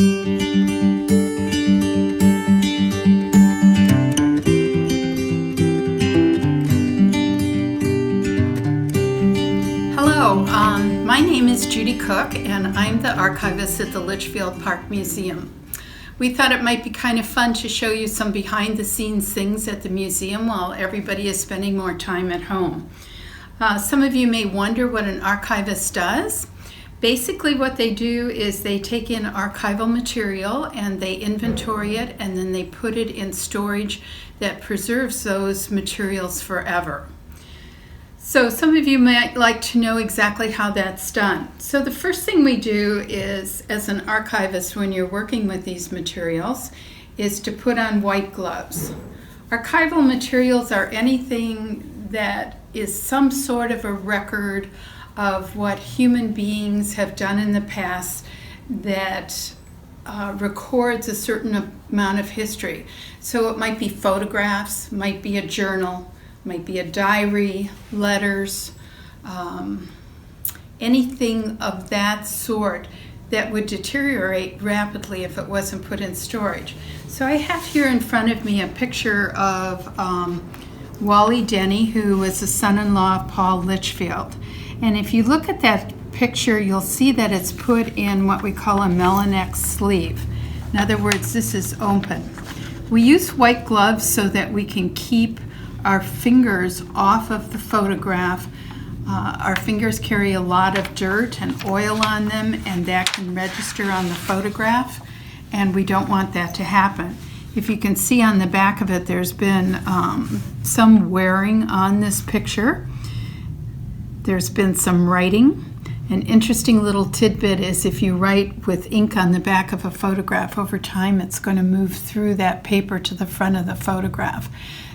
Hello, my name is Judy Cook and I'm the archivist at the Litchfield Park Museum. We thought it might be kind of fun to show you some behind the scenes things at the museum while everybody is spending more time at home. Some of you may wonder what an archivist does. Basically what they do is they take in archival material and they inventory it and then they put it in storage that preserves those materials forever. So some of you might like to know exactly how that's done. So the first thing we do is, as an archivist, when you're working with these materials, is to put on white gloves. Archival materials are anything that is some sort of a record of what human beings have done in the past that records a certain amount of history. So it might be photographs, might be a journal, might be a diary, letters, anything of that sort that would deteriorate rapidly if it wasn't put in storage. So I have here in front of me a picture of Wally Denny, who was the son-in-law of Paul Litchfield. And if you look at that picture, you'll see that it's put in what we call a Melinex sleeve. In other words, this is open. We use white gloves so that we can keep our fingers off of the photograph. Our fingers carry a lot of dirt and oil on them, and that can register on the photograph, and we don't want that to happen. If you can see on the back of it, there's been some wearing on this picture. There's been some writing. An interesting little tidbit is if you write with ink on the back of a photograph, over time it's going to move through that paper to the front of the photograph.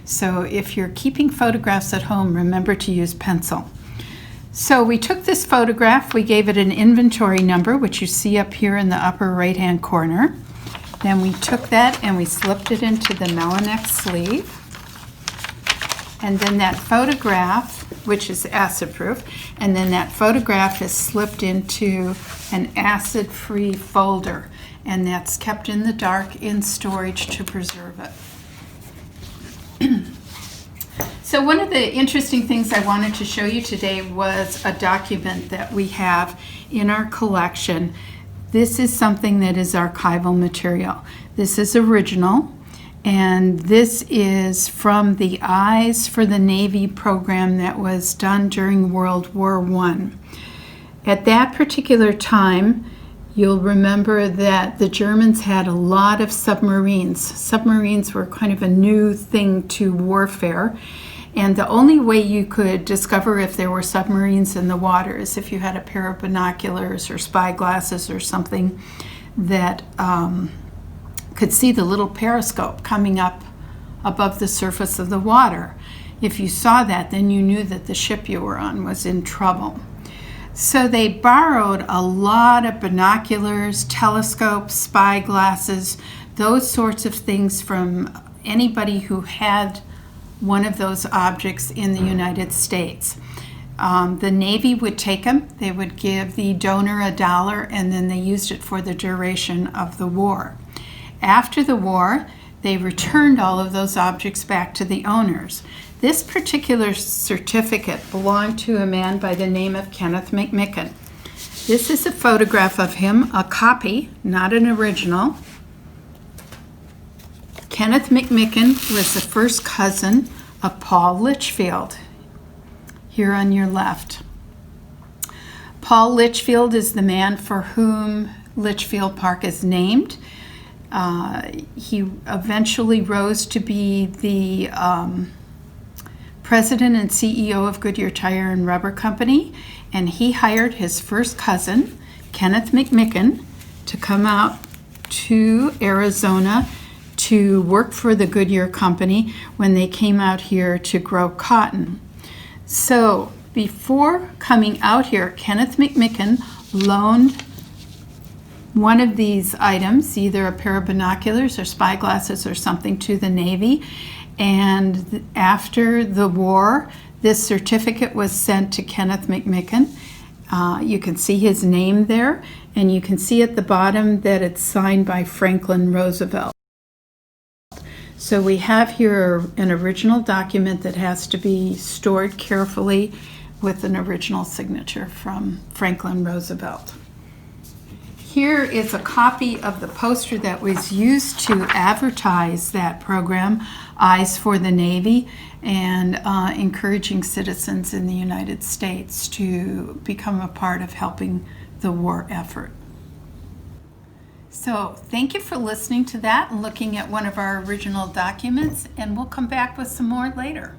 So if you're keeping photographs at home, remember to use pencil. So we took this photograph, we gave it an inventory number, which you see up here in the upper right-hand corner. Then we took that and we slipped it into the Melinex sleeve. And then that photograph, which is acid-proof, and then that photograph is slipped into an acid-free folder, and that's kept in the dark in storage to preserve it. So one of the interesting things I wanted to show you today was a document that we have in our collection. This is something that is archival material. This is original, and this is from the Eyes for the Navy program that was done during World War I. At that particular time, you'll remember that the Germans had a lot of submarines. Submarines were kind of a new thing to warfare, and the only way you could discover if there were submarines in the water is if you had a pair of binoculars or spy glasses or something that could see the little periscope coming up above the surface of the water. If you saw that, then you knew that the ship you were on was in trouble. So they borrowed a lot of binoculars, telescopes, spy glasses, those sorts of things from anybody who had one of those objects in the United States. The Navy would take them, they would give the donor $1, and then they used it for the duration of the war. After the war, they returned all of those objects back to the owners. This particular certificate belonged to a man by the name of Kenneth McMicken. This is a photograph of him, a copy, not an original. Kenneth McMicken was the first cousin of Paul Litchfield, here on your left. Paul Litchfield is the man for whom Litchfield Park is named. He eventually rose to be the president and CEO of Goodyear Tire and Rubber Company, and he hired his first cousin, Kenneth McMicken, to come out to Arizona to work for the Goodyear Company when they came out here to grow cotton. So before coming out here, Kenneth McMicken loaned one of these items, either a pair of binoculars or spy glasses or something, to the Navy. And after the war, this certificate was sent to Kenneth McMicken. You can see his name there, and you can see at the bottom that it's signed by Franklin Roosevelt. So we have here an original document that has to be stored carefully with an original signature from Franklin Roosevelt. Here is a copy of the poster that was used to advertise that program, Eyes for the Navy, and encouraging citizens in the United States to become a part of helping the war effort. So thank you for listening to that and looking at one of our original documents, and we'll come back with some more later.